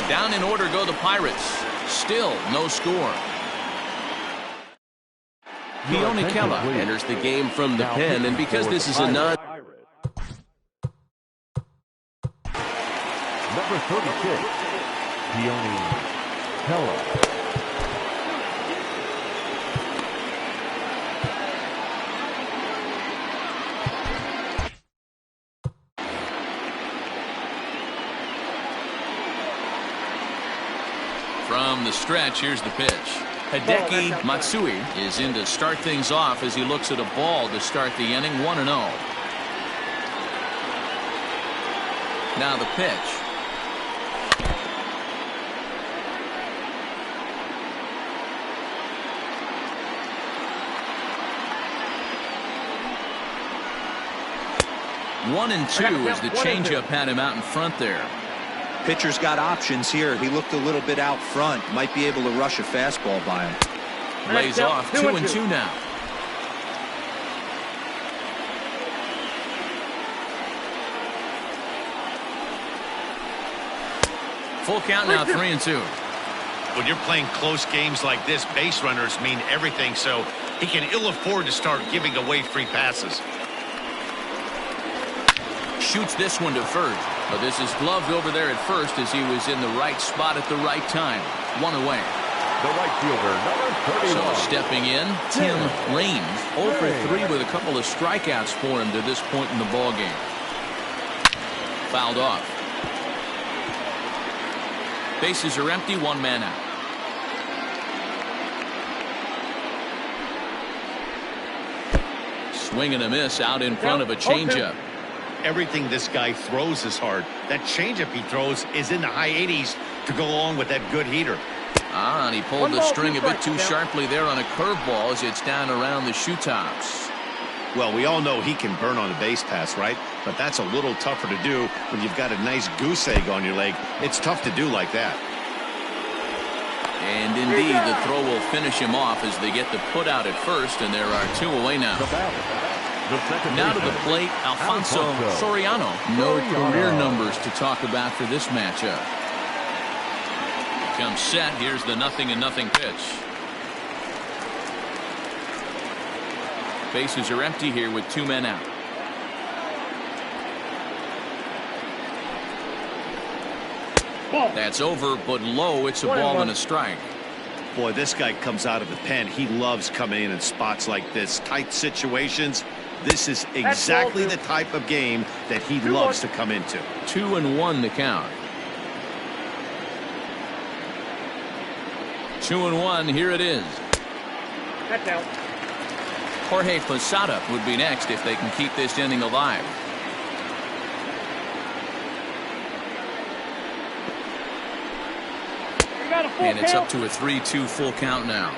Down in order go the Pirates. Still no score. Keala enters the game from the pen, and because this is a non. Number 36, Keala. From the stretch, here's the pitch. Hideki Matsui is in to start things off as he looks at a ball to start the inning, 1-0. Now the pitch. One and two as the changeup had him out in front there. Pitcher's got options here. He looked a little bit out front. Might be able to rush a fastball by him. Lays off 2-2 now. Full count now, 3-2. When you're playing close games like this, base runners mean everything, so he can ill afford to start giving away free passes. Shoots this one to first, but this is gloved over there at first as he was in the right spot at the right time. One away. The right fielder, number 31. So stepping in, Tim Raines, 0 for 3 with a couple of strikeouts for him to this point in the ball game. Fouled off. Bases are empty, 1 man out. Swing and a miss out in front of a changeup. Everything this guy throws is hard. That changeup he throws is in the high 80s to go along with that good heater. And he pulled the string a bit too sharply there on a curveball as it's down around the shoe tops. Well, we all know he can burn on a base pass, right? But that's a little tougher to do when you've got a nice goose egg on your leg. It's tough to do like that. And indeed, the throw will finish him off as they get the put out at first, and there are 2 away now. Now to the plate, Alfonso Soriano. No career numbers to talk about for this matchup. Comes set. Here's the 0-0 pitch. Bases are empty here with 2 men out. That's over, but low. It's a ball and a strike. Boy, this guy comes out of the pen. He loves coming in spots like this. Tight situations. This is exactly the type of game that he loves to come into. 2-1 to count. 2-1. Here it is. That's out. Jorge Posada would be next if they can keep this inning alive. And it's up to a 3-2 full count now.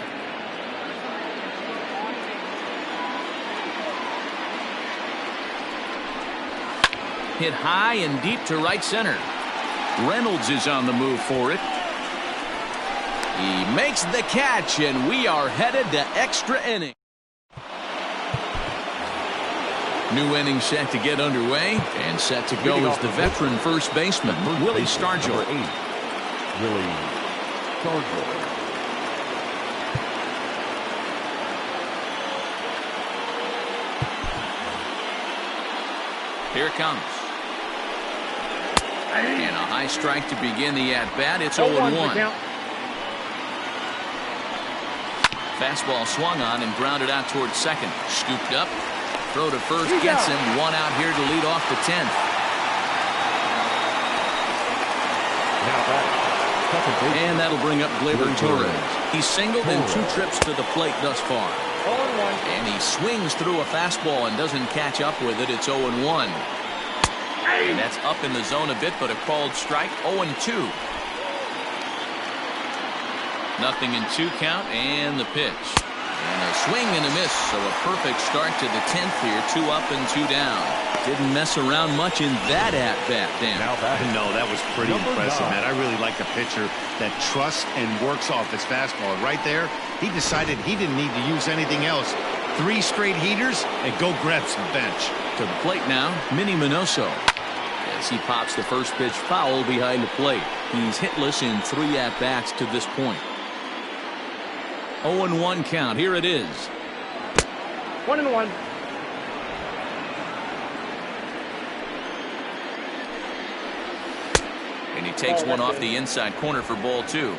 Hit high and deep to right center. Reynolds is on the move for it. He makes the catch, and we are headed to extra inning. New inning set to get underway, and set to go is the veteran first baseman, Willie Stargell. Number 8, Willie Stargell. Here it comes. And a high strike to begin the at-bat. It's 0-1. Fastball swung on and grounded out towards second. Scooped up. Throw to first gets him. One out here to lead off the 10th. And that'll bring up Gleyber Torres. He's singled in 2 trips to the plate thus far. And he swings through a fastball and doesn't catch up with it. It's 0-1. And that's up in the zone a bit, but a called strike. 0-2. Nothing in 2 count, and the pitch. And a swing and a miss, so a perfect start to the 10th here. 2 up and 2 down. Didn't mess around much in that at-bat, Dan. No, that was pretty impressive, man. I really like a pitcher that trusts and works off his fastball. Right there, he decided he didn't need to use anything else. 3 straight heaters, and go grab some bench. To the plate now, Minnie Minoso. As he pops the first pitch foul behind the plate. He's hitless in 3 at-bats to this point. 0-1 count. Here it is. 1-1. And he takes one off the inside corner for ball 2.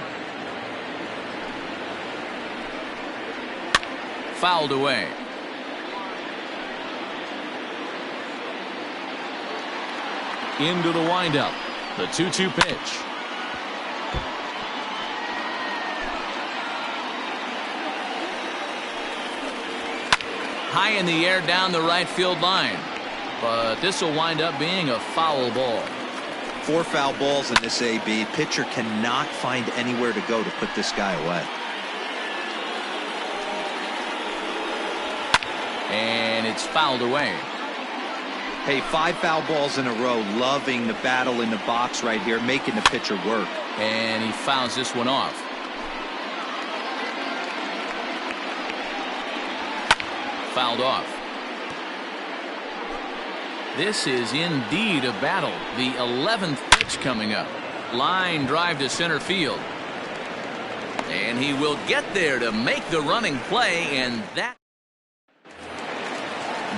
Fouled away. Into the windup. The 2-2 pitch. High in the air down the right field line. But this will wind up being a foul ball. 4 foul balls in this AB. Pitcher cannot find anywhere to go to put this guy away. And it's fouled away. Hey, 5 foul balls in a row. Loving the battle in the box right here, making the pitcher work. And he fouls this one off. Fouled off. This is indeed a battle. The 11th pitch coming up. Line drive to center field. And he will get there to make the running play, and that.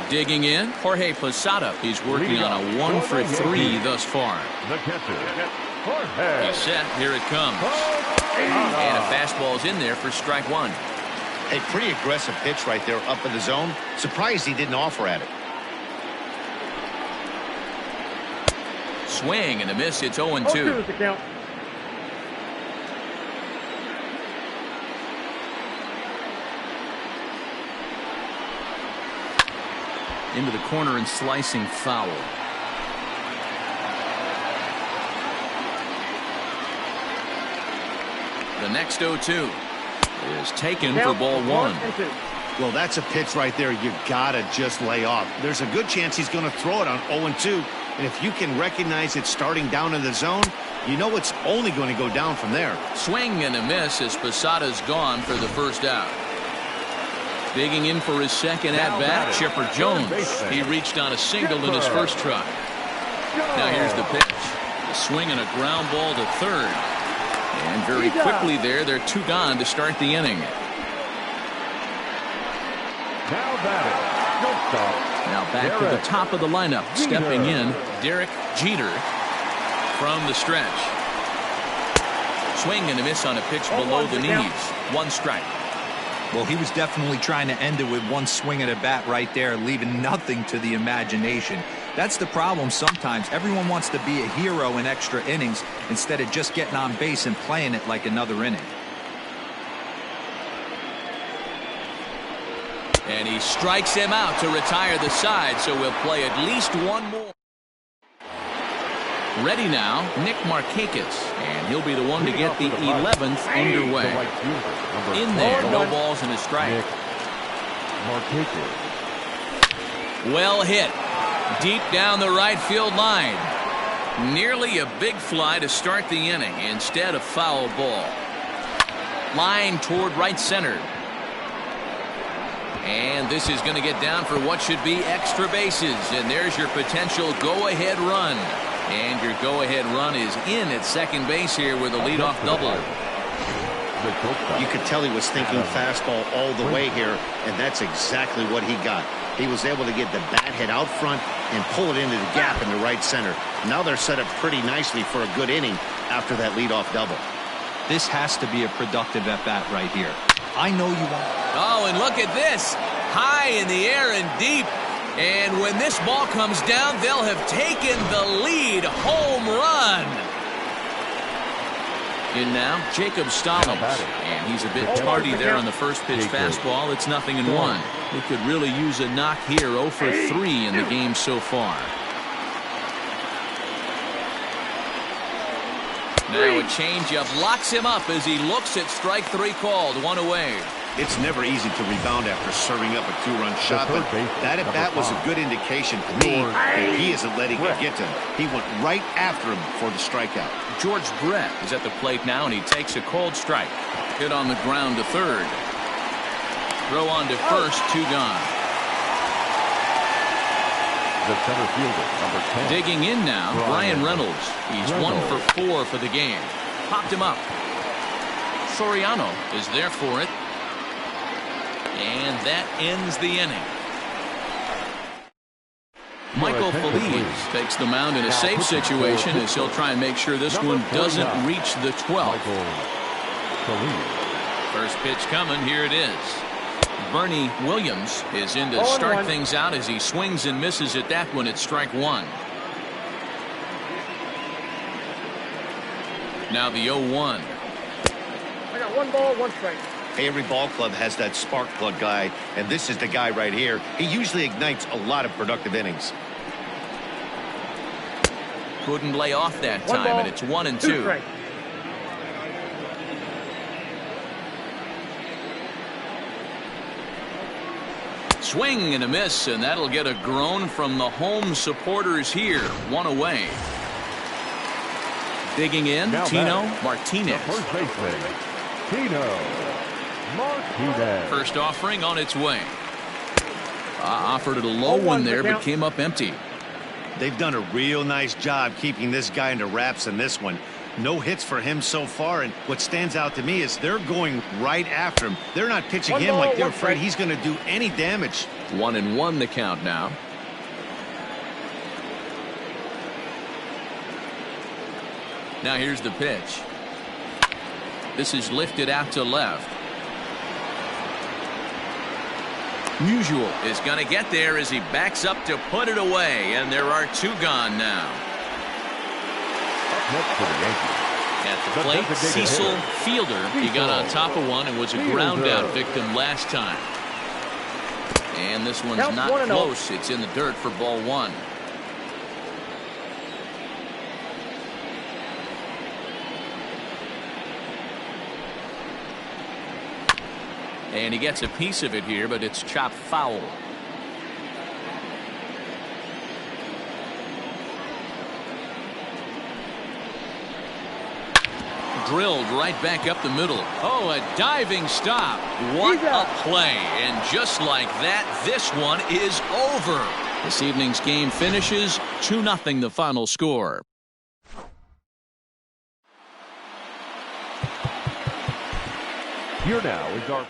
Digging in, Jorge Posada. He's working on a 1 for 3 thus far. The catcher, Jorge. He's set. Here it comes. And a fastball's in there for strike 1. A pretty aggressive pitch right there up in the zone. Surprised he didn't offer at it. Swing and a miss. It's 0-2. 0-2 is the count. Into the corner and slicing foul. The next 0-2 is taken for ball 1. Well, that's a pitch right there you gotta just lay off. There's a good chance he's going to throw it on 0-2. And if you can recognize it starting down in the zone, you know it's only going to go down from there. Swing and a miss as Posada's gone for the first out. Digging in for his second at-bat, Chipper Jones. He reached on a single in his first try. Now here's the pitch. A swing and a ground ball to third. And very quickly there, they're 2 gone to start the inning. Now batting, shortstop. Now back to the top of the lineup. Stepping in, Derek Jeter from the stretch. Swing and a miss on a pitch below the knees. 1 strike. Well, he was definitely trying to end it with 1 swing at a bat right there, leaving nothing to the imagination. That's the problem sometimes. Everyone wants to be a hero in extra innings instead of just getting on base and playing it like another inning. And he strikes him out to retire the side, so we'll play at least 1 more. Ready now, Nick Markakis, and he'll be the one to get the 11th underway. In there, no balls and a strike. Well hit. Deep down the right field line. Nearly a big fly to start the inning. Instead, a foul ball. Line toward right center. And this is going to get down for what should be extra bases. And there's your potential go-ahead run. And your go-ahead run is in at second base here with a leadoff double. You could tell he was thinking fastball all the way here, and that's exactly what he got. He was able to get the bat head out front and pull it into the gap in the right center. Now they're set up pretty nicely for a good inning after that leadoff double. This has to be a productive at-bat right here. I know you want. Oh, and look at this. High in the air and deep. And when this ball comes down, they'll have taken the lead. Home run. In now, Jacob Stallings. And he's a bit tardy there on the first pitch fastball. It's 0-1. He could really use a knock here. 0 for 3 in the game so far. Now a changeup locks him up as he looks at strike 3 called. 1 away. It's never easy to rebound after serving up a 2-run shot, but that at bat was a good indication to me that he isn't letting it get to him. He went right after him for the strikeout. George Brett is at the plate now, and he takes a cold strike. Hit on the ground to third. Throw on to first, 2 gone. The center fielder, number 10. Digging in now, Brian Reynolds. He's 1 for 4 for the game. Popped him up. Soriano is there for it. And that ends the inning. Michael Feliz takes the mound in a safe situation as he'll try and make sure this one doesn't reach the 12th. First pitch coming. Here it is. Bernie Williams is in to start things out as he swings and misses at that one at strike 1. Now the 0-1. I got 1 ball, 1 strike. Every ball club has that spark plug guy, and this is the guy right here. He usually ignites a lot of productive innings. Couldn't lay off that time, and it's 1-2. Swing and a miss, and that'll get a groan from the home supporters here. 1 away. Digging in, Tino Martinez. First baseman, Tino Martinez. First offering on its way. Offered it a low one there, but came up empty. They've done a real nice job keeping this guy into wraps in this one. No hits for him so far, and what stands out to me is they're going right after him. They're not pitching him like they're afraid he's going to do any damage. 1-1 the count now. Now here's the pitch. This is lifted out to left. Musial is going to get there as he backs up to put it away, and there are 2 gone now. Next for the Yankees. At the plate, Cecil Fielder. He got on top of one and was a ground out victim last time. And this one's not close. It's in the dirt for ball 1. And he gets a piece of it here, but it's chopped foul. Drilled right back up the middle. Oh, a diving stop. What a play. And just like that, this one is over. This evening's game finishes 2-0 the final score. Here now is our